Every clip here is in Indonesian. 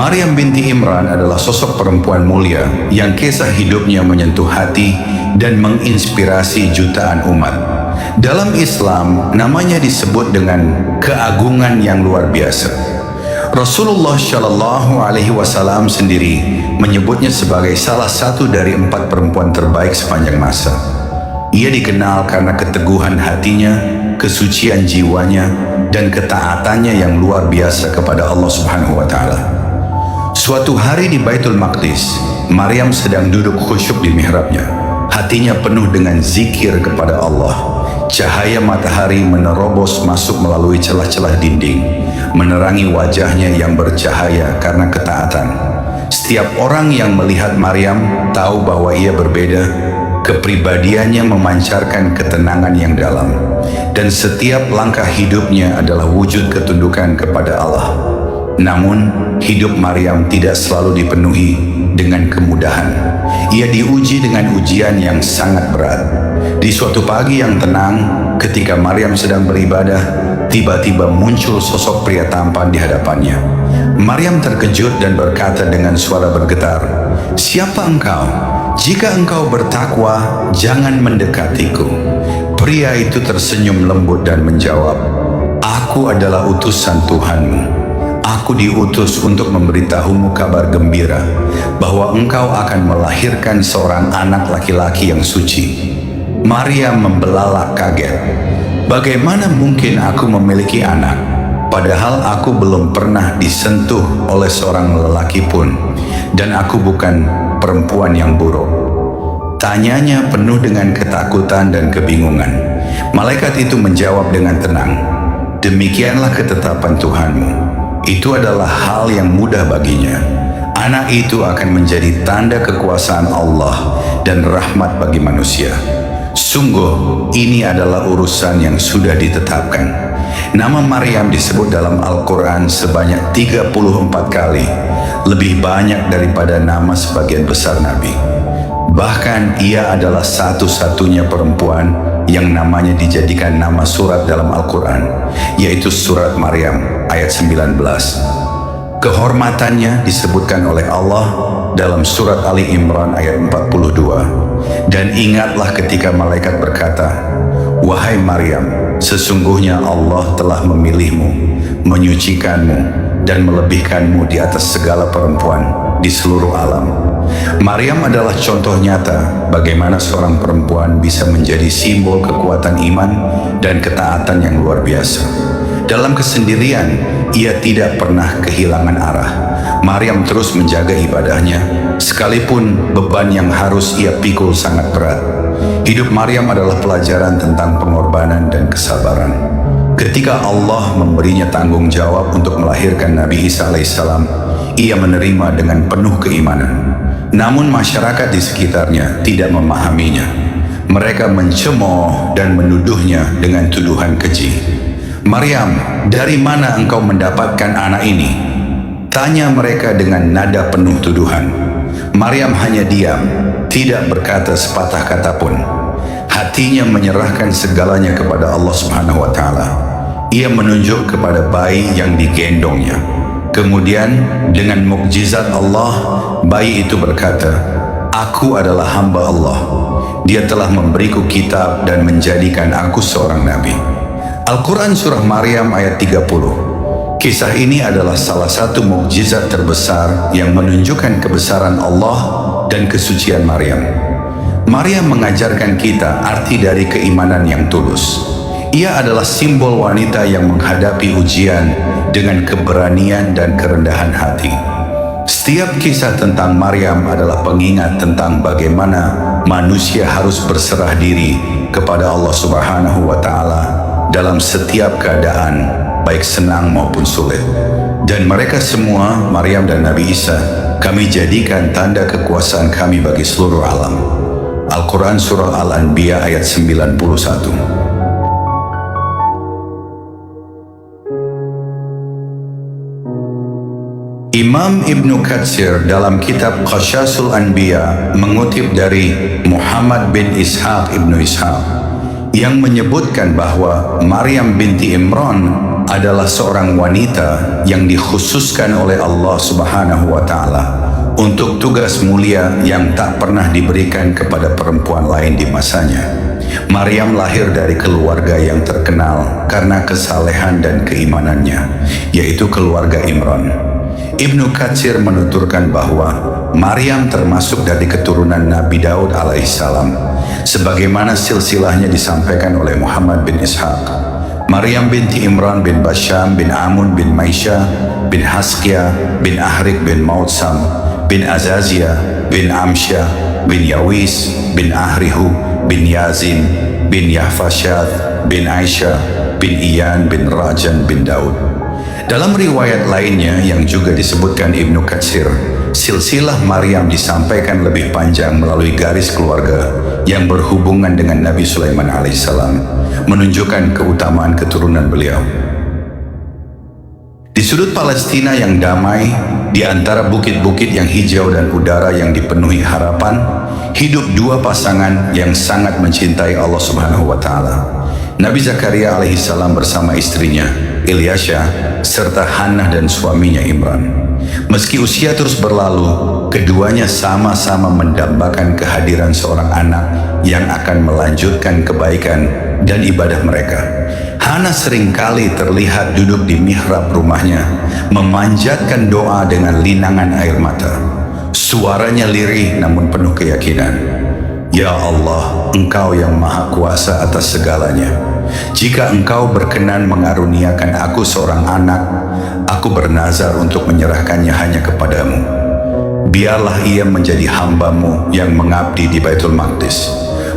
Maryam binti Imran adalah sosok perempuan mulia yang kisah hidupnya menyentuh hati dan menginspirasi jutaan umat. Dalam Islam, namanya disebut dengan keagungan yang luar biasa. Rasulullah Shallallahu Alaihi Wasallam sendiri menyebutnya sebagai salah satu dari 4 perempuan terbaik sepanjang masa. Ia dikenal karena keteguhan hatinya, kesucian jiwanya, dan ketaatannya yang luar biasa kepada Allah Subhanahu wa Ta'ala. Suatu hari di Baitul Maqdis, Maryam sedang duduk khusyuk di mihrabnya. Hatinya penuh dengan zikir kepada Allah. Cahaya matahari menerobos masuk melalui celah-celah dinding, menerangi wajahnya yang bercahaya karena ketaatan. Setiap orang yang melihat Maryam tahu bahwa ia berbeda. Kepribadiannya memancarkan ketenangan yang dalam, dan setiap langkah hidupnya adalah wujud ketundukan kepada Allah. Namun, hidup Maryam tidak selalu dipenuhi dengan kemudahan. Ia diuji dengan ujian yang sangat berat. Di suatu pagi yang tenang, ketika Maryam sedang beribadah, tiba-tiba muncul sosok pria tampan di hadapannya. Maryam terkejut dan berkata dengan suara bergetar, "Siapa engkau? Jika engkau bertakwa, jangan mendekatiku." Pria itu tersenyum lembut dan menjawab, "Aku adalah utusan Tuhanmu. Aku diutus untuk memberitahumu kabar gembira bahwa engkau akan melahirkan seorang anak laki-laki yang suci." Maryam membelalak kaget. "Bagaimana mungkin aku memiliki anak, padahal aku belum pernah disentuh oleh seorang lelaki pun, dan aku bukan perempuan yang buruk?" Tanyanya penuh dengan ketakutan dan kebingungan. Malaikat itu menjawab dengan tenang, "Demikianlah ketetapan Tuhanmu. Itu adalah hal yang mudah baginya. Anak itu akan menjadi tanda kekuasaan Allah dan rahmat bagi manusia. Sungguh, ini adalah urusan yang sudah ditetapkan." Nama Maryam disebut dalam Al-Quran sebanyak 34 kali, lebih banyak daripada nama sebagian besar Nabi. Bahkan ia adalah satu-satunya perempuan yang namanya dijadikan nama surat dalam Al-Quran, yaitu surat Maryam ayat 19. Kehormatannya disebutkan oleh Allah dalam surat Ali Imran ayat 42. "Dan ingatlah ketika malaikat berkata, 'Wahai Maryam, sesungguhnya Allah telah memilihmu, menyucikanmu, dan melebihkanmu di atas segala perempuan di seluruh alam.'" Maryam adalah contoh nyata bagaimana seorang perempuan bisa menjadi simbol kekuatan iman dan ketaatan yang luar biasa. Dalam kesendirian, ia tidak pernah kehilangan arah. Maryam terus menjaga ibadahnya, sekalipun beban yang harus ia pikul sangat berat. Hidup Maryam adalah pelajaran tentang pengorbanan dan kesabaran. Ketika Allah memberinya tanggung jawab untuk melahirkan Nabi Isa alaihissalam, ia menerima dengan penuh keimanan. Namun masyarakat di sekitarnya tidak memahaminya. Mereka mencemooh dan menuduhnya dengan tuduhan keji. "Maryam, dari mana engkau mendapatkan anak ini?" tanya mereka dengan nada penuh tuduhan. Maryam hanya diam, tidak berkata sepatah kata pun. Hatinya menyerahkan segalanya kepada Allah Subhanahu wa Ta'ala. Ia menunjuk kepada bayi yang digendongnya. Kemudian dengan mukjizat Allah, bayi itu berkata, "Aku adalah hamba Allah. Dia telah memberiku kitab dan menjadikan aku seorang nabi." Al-Quran Surah Maryam ayat 30. Kisah ini adalah salah satu mukjizat terbesar yang menunjukkan kebesaran Allah dan kesucian Maryam. Maryam mengajarkan kita arti dari keimanan yang tulus. Ia adalah simbol wanita yang menghadapi ujian dengan keberanian dan kerendahan hati. Setiap kisah tentang Maryam adalah pengingat tentang bagaimana manusia harus berserah diri kepada Allah Subhanahu wa Ta'ala dalam setiap keadaan, baik senang maupun sulit. Dan mereka semua, Maryam dan Nabi Isa, kami jadikan tanda kekuasaan kami bagi seluruh alam. Al-Quran Surah Al-Anbiya ayat 91. Imam Ibnu Katsir dalam kitab Qasyasul Anbiya mengutip dari Muhammad bin Ishaq Ibnu Ishaq yang menyebutkan bahwa Maryam binti Imran adalah seorang wanita yang dikhususkan oleh Allah Subhanahu wa taala untuk tugas mulia yang tak pernah diberikan kepada perempuan lain di masanya. Maryam lahir dari keluarga yang terkenal karena kesalehan dan keimanannya, yaitu keluarga Imran. Ibnu Katsir menuturkan bahwa Maryam termasuk dari keturunan Nabi Daud alaihissalam, sebagaimana silsilahnya disampaikan oleh Muhammad bin Ishaq. Maryam binti Imran bin Basham bin Amun bin Maisha bin Haskia bin Ahrik bin Mautsam bin Azazia bin Amsya bin Yawis bin Ahrihu bin Yazin bin Yahfashad bin Aisyah bin Iyan bin Rajan bin Daud. Dalam riwayat lainnya yang juga disebutkan Ibnu Katsir, silsilah Maryam disampaikan lebih panjang melalui garis keluarga yang berhubungan dengan Nabi Sulaiman alaihissalam, menunjukkan keutamaan keturunan beliau. Di sudut Palestina yang damai, di antara bukit-bukit yang hijau dan udara yang dipenuhi harapan, hidup dua pasangan yang sangat mencintai Allah Subhanahu wa taala. Nabi Zakaria alaihissalam bersama istrinya Ilyasha serta Hannah dan suaminya Imran. Meski usia terus berlalu, keduanya sama-sama mendambakan kehadiran seorang anak yang akan melanjutkan kebaikan dan ibadah mereka. Hannah seringkali terlihat duduk di mihrab rumahnya, memanjatkan doa dengan linangan air mata. Suaranya lirih namun penuh keyakinan. Ya Allah, Engkau yang maha kuasa atas segalanya. Jika Engkau berkenan mengaruniakan aku seorang anak, aku bernazar untuk menyerahkannya hanya kepadamu. Biarlah ia menjadi hamba-Mu yang mengabdi di Baitul Maqdis,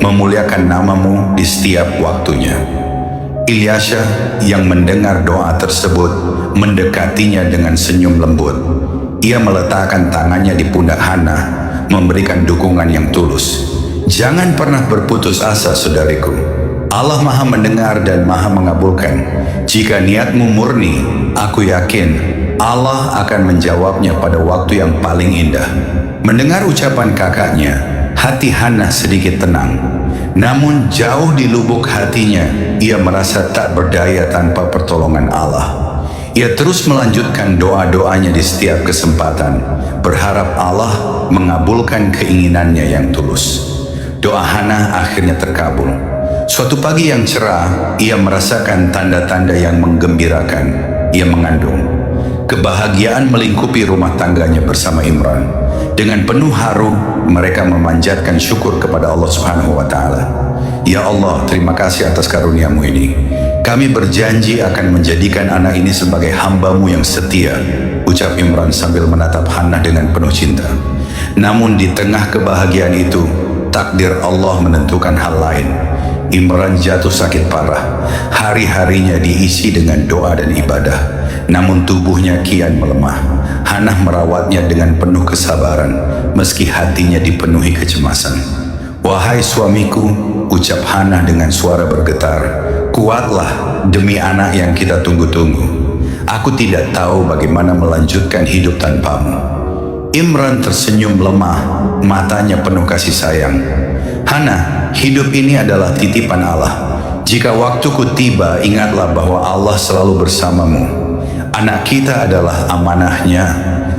memuliakan nama-Mu di setiap waktunya. Ilyasha yang mendengar doa tersebut mendekatinya dengan senyum lembut. Ia meletakkan tangannya di pundak Hannah, memberikan dukungan yang tulus. Jangan pernah berputus asa, saudariku. Allah maha mendengar dan maha mengabulkan. Jika niatmu murni, aku yakin Allah akan menjawabnya pada waktu yang paling indah. Mendengar ucapan kakaknya, hati Hannah sedikit tenang. Namun jauh di lubuk hatinya, ia merasa tak berdaya tanpa pertolongan Allah. Ia terus melanjutkan doa-doanya di setiap kesempatan, berharap Allah mengabulkan keinginannya yang tulus. Doa Hannah akhirnya terkabul. Suatu pagi yang cerah, ia merasakan tanda-tanda yang menggembirakan. Ia mengandung. Kebahagiaan melingkupi rumah tangganya bersama Imran. Dengan penuh haru, mereka memanjatkan syukur kepada Allah Subhanahu wa taala. Ya Allah, terima kasih atas karunia-Mu ini. Kami berjanji akan menjadikan anak ini sebagai hamba-Mu yang setia, ucap Imran sambil menatap Hannah dengan penuh cinta. Namun di tengah kebahagiaan itu, takdir Allah menentukan hal lain. Imran jatuh sakit parah. Hari-harinya diisi dengan doa dan ibadah, namun tubuhnya kian melemah. Hannah merawatnya dengan penuh kesabaran, meski hatinya dipenuhi kecemasan. Wahai suamiku, ucap Hannah dengan suara bergetar, kuatlah demi anak yang kita tunggu-tunggu. Aku tidak tahu bagaimana melanjutkan hidup tanpamu. Imran tersenyum lemah, matanya penuh kasih sayang. Hannah, hidup ini adalah titipan Allah. Jika waktuku tiba, ingatlah bahwa Allah selalu bersamamu. Anak kita adalah amanahnya.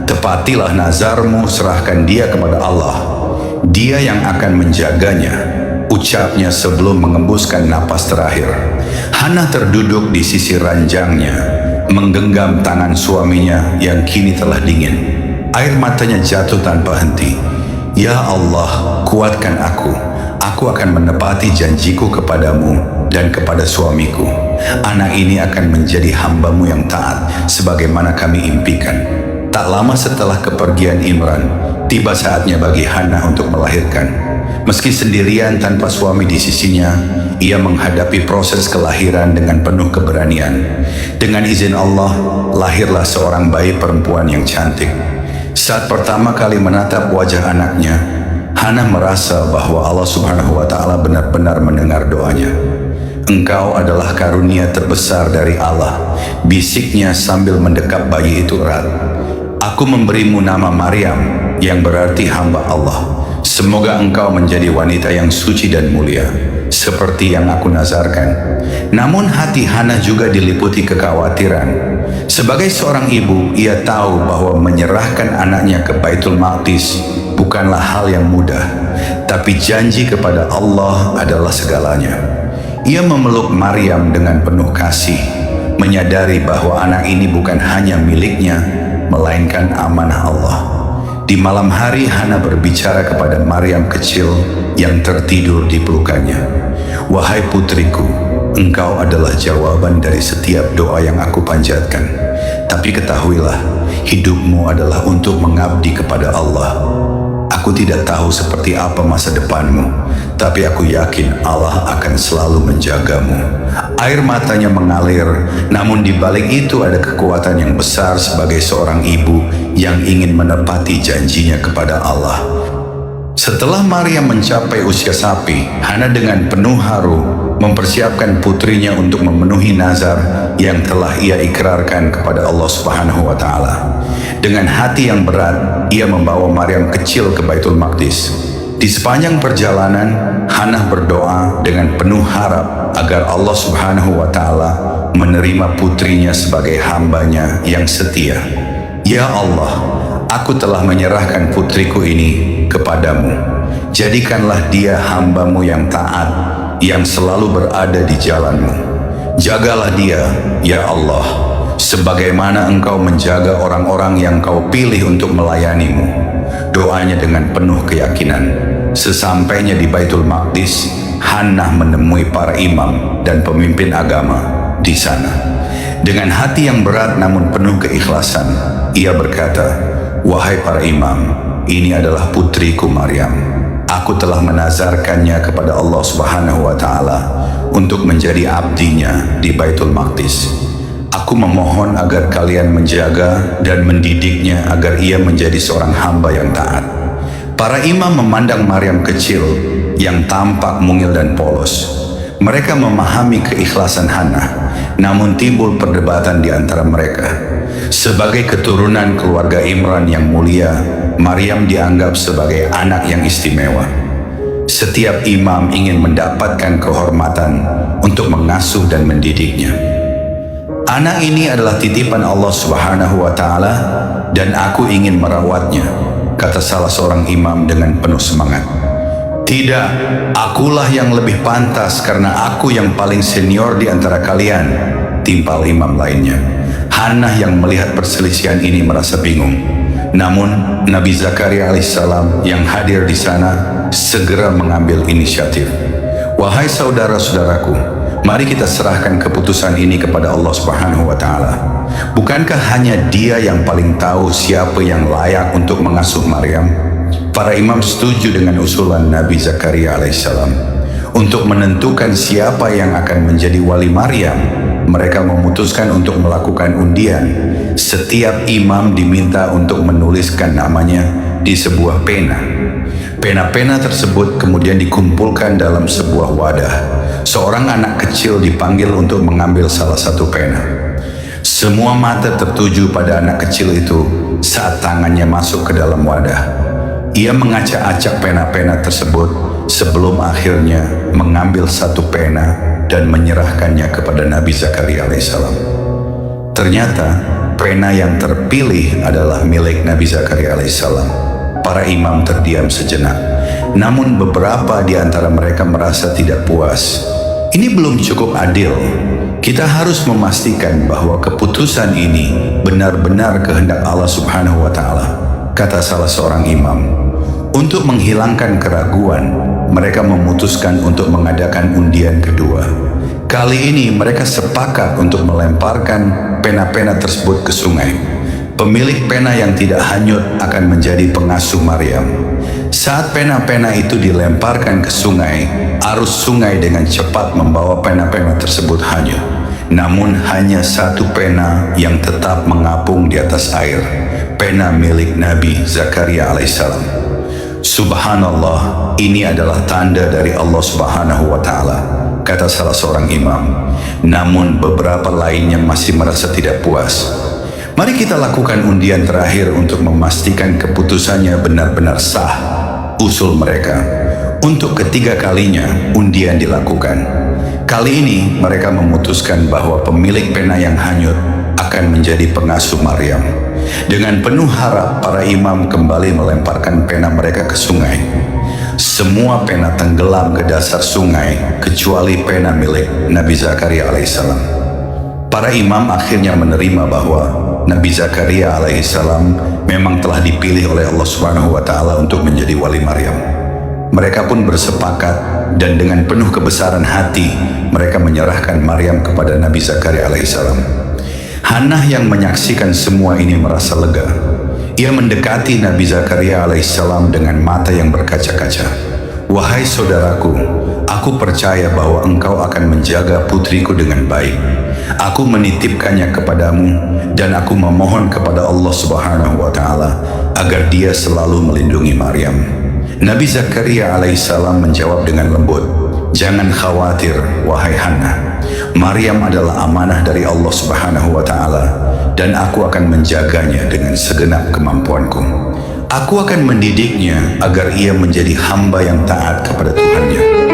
Tepatilah nazarmu, serahkan dia kepada Allah. Dia yang akan menjaganya, ucapnya sebelum mengembuskan napas terakhir. Hannah terduduk di sisi ranjangnya, menggenggam tangan suaminya yang kini telah dingin. Air matanya jatuh tanpa henti. Ya Allah, kuatkan aku. Aku akan menepati janjiku kepadamu dan kepada suamiku. Anak ini akan menjadi hamba-Mu yang taat, sebagaimana kami impikan. Tak lama setelah kepergian Imran, tiba saatnya bagi Hannah untuk melahirkan. Meski sendirian tanpa suami di sisinya, ia menghadapi proses kelahiran dengan penuh keberanian. Dengan izin Allah, lahirlah seorang bayi perempuan yang cantik. Saat pertama kali menatap wajah anaknya, Hannah merasa bahwa Allah Subhanahu wa taala benar-benar mendengar doanya. Engkau adalah karunia terbesar dari Allah, bisiknya sambil mendekap bayi itu erat. Aku memberimu nama Maryam, yang berarti hamba Allah. Semoga engkau menjadi wanita yang suci dan mulia. seperti yang aku nazarkan. Namun hati Hana juga diliputi kekhawatiran. Sebagai seorang ibu, ia tahu bahwa menyerahkan anaknya ke Baitul Maqdis bukanlah hal yang mudah, tapi janji kepada Allah adalah segalanya. Ia memeluk Maryam dengan penuh kasih, menyadari bahwa anak ini bukan hanya miliknya, melainkan amanah Allah. Di malam hari, Hana berbicara kepada Maryam kecil yang tertidur di pelukannya. Wahai putriku, engkau adalah jawaban dari setiap doa yang aku panjatkan. Tapi ketahuilah, hidupmu adalah untuk mengabdi kepada Allah. Aku tidak tahu seperti apa masa depanmu, tapi aku yakin Allah akan selalu menjagamu. Air matanya mengalir, namun di balik itu ada kekuatan yang besar sebagai seorang ibu yang ingin menepati janjinya kepada Allah. Setelah Maryam mencapai usia sapi, Hana dengan penuh haru mempersiapkan putrinya untuk memenuhi nazar yang telah ia ikrarkan kepada Allah Subhanahu wa Ta'ala. Dengan hati yang berat, ia membawa Maryam kecil ke Baitul Maqdis. Di sepanjang perjalanan, Hana berdoa dengan penuh harap agar Allah Subhanahu wa Ta'ala menerima putrinya sebagai hambanya yang setia. Ya Allah, aku telah menyerahkan putriku ini kepadamu. Jadikanlah dia hambamu yang taat, yang selalu berada di jalanmu. Jagalah dia, ya Allah, sebagaimana engkau menjaga orang-orang yang kau pilih untuk melayanimu. Doanya dengan penuh keyakinan. Sesampainya di Baitul Maqdis, Hana menemui para imam dan pemimpin agama di sana. Dengan hati yang berat namun penuh keikhlasan, ia berkata, "Wahai para imam, ini adalah putriku Maryam. Aku telah menazarkannya kepada Allah Subhanahu wa Ta'ala untuk menjadi abdinya di Baitul Maqdis. Aku memohon agar kalian menjaga dan mendidiknya agar ia menjadi seorang hamba yang taat." Para imam memandang Maryam kecil yang tampak mungil dan polos. Mereka memahami keikhlasan Hana, namun timbul perdebatan di antara mereka. Sebagai keturunan keluarga Imran yang mulia, Maryam dianggap sebagai anak yang istimewa. Setiap imam ingin mendapatkan kehormatan untuk mengasuh dan mendidiknya. Anak ini adalah titipan Allah Subhanahu wa Ta'ala dan aku ingin merawatnya, kata salah seorang imam dengan penuh semangat. Tidak, akulah yang lebih pantas karena aku yang paling senior di antara kalian, timpal imam lainnya. Hana yang melihat perselisihan ini merasa bingung. Namun Nabi Zakaria alaihissalam yang hadir di sana segera mengambil inisiatif. Wahai saudara-saudaraku, mari kita serahkan keputusan ini kepada Allah Subhanahu wa Ta'ala. Bukankah hanya Dia yang paling tahu siapa yang layak untuk mengasuh Maryam? Para imam setuju dengan usulan Nabi Zakaria alaihissalam. Untuk menentukan siapa yang akan menjadi wali Maryam, mereka memutuskan untuk melakukan undian. Setiap imam diminta untuk menuliskan namanya di sebuah pena. Pena-pena tersebut kemudian dikumpulkan dalam sebuah wadah. Seorang anak kecil dipanggil untuk mengambil salah satu pena. Semua mata tertuju pada anak kecil itu saat tangannya masuk ke dalam wadah. Ia mengacak-acak pena-pena tersebut sebelum akhirnya mengambil satu pena dan menyerahkannya kepada Nabi Zakaria alaihissalam. Ternyata pena yang terpilih adalah milik Nabi Zakaria alaihissalam. Para imam terdiam sejenak, namun beberapa di antara mereka merasa tidak puas. Ini belum cukup adil. Kita harus memastikan bahwa keputusan ini benar-benar kehendak Allah Subhanahu wa Ta'ala, kata salah seorang imam. Untuk menghilangkan keraguan, mereka memutuskan untuk mengadakan undian kedua. Kali ini mereka sepakat untuk melemparkan pena-pena tersebut ke sungai. Pemilik pena yang tidak hanyut akan menjadi pengasuh Maryam. Saat pena-pena itu dilemparkan ke sungai, arus sungai dengan cepat membawa pena-pena tersebut hanyut. Namun hanya satu pena yang tetap mengapung di atas air, pena milik Nabi Zakaria alaihissalam. Subhanallah, ini adalah tanda dari Allah Subhanahu wa Ta'ala, kata salah seorang imam. Namun beberapa lainnya masih merasa tidak puas. Mari kita lakukan undian terakhir untuk memastikan keputusannya benar-benar sah, usul mereka. Untuk ketiga kalinya undian dilakukan. Kali ini mereka memutuskan bahwa pemilik pena yang hanyut akan menjadi pengasuh Maryam. Dengan penuh harap, para imam kembali melemparkan pena mereka ke sungai. Semua pena tenggelam ke dasar sungai kecuali pena milik Nabi Zakaria alaihissalam. Para imam akhirnya menerima bahwa Nabi Zakaria alaihissalam memang telah dipilih oleh Allah Subhanahu wa taala untuk menjadi wali Maryam. Mereka pun bersepakat dan dengan penuh kebesaran hati mereka menyerahkan Maryam kepada Nabi Zakaria alaihissalam. Hannah yang menyaksikan semua ini merasa lega. Ia mendekati Nabi Zakaria alaihissalam dengan mata yang berkaca-kaca. Wahai saudaraku, aku percaya bahwa engkau akan menjaga putriku dengan baik. Aku menitipkannya kepadamu dan aku memohon kepada Allah Subhanahu wa taala agar dia selalu melindungi Maryam. Nabi Zakaria alaihissalam menjawab dengan lembut, "Jangan khawatir, wahai Hannah. Maryam adalah amanah dari Allah Subhanahu wa taala dan aku akan menjaganya dengan segenap kemampuanku. Aku akan mendidiknya agar ia menjadi hamba yang taat kepada Tuhannya.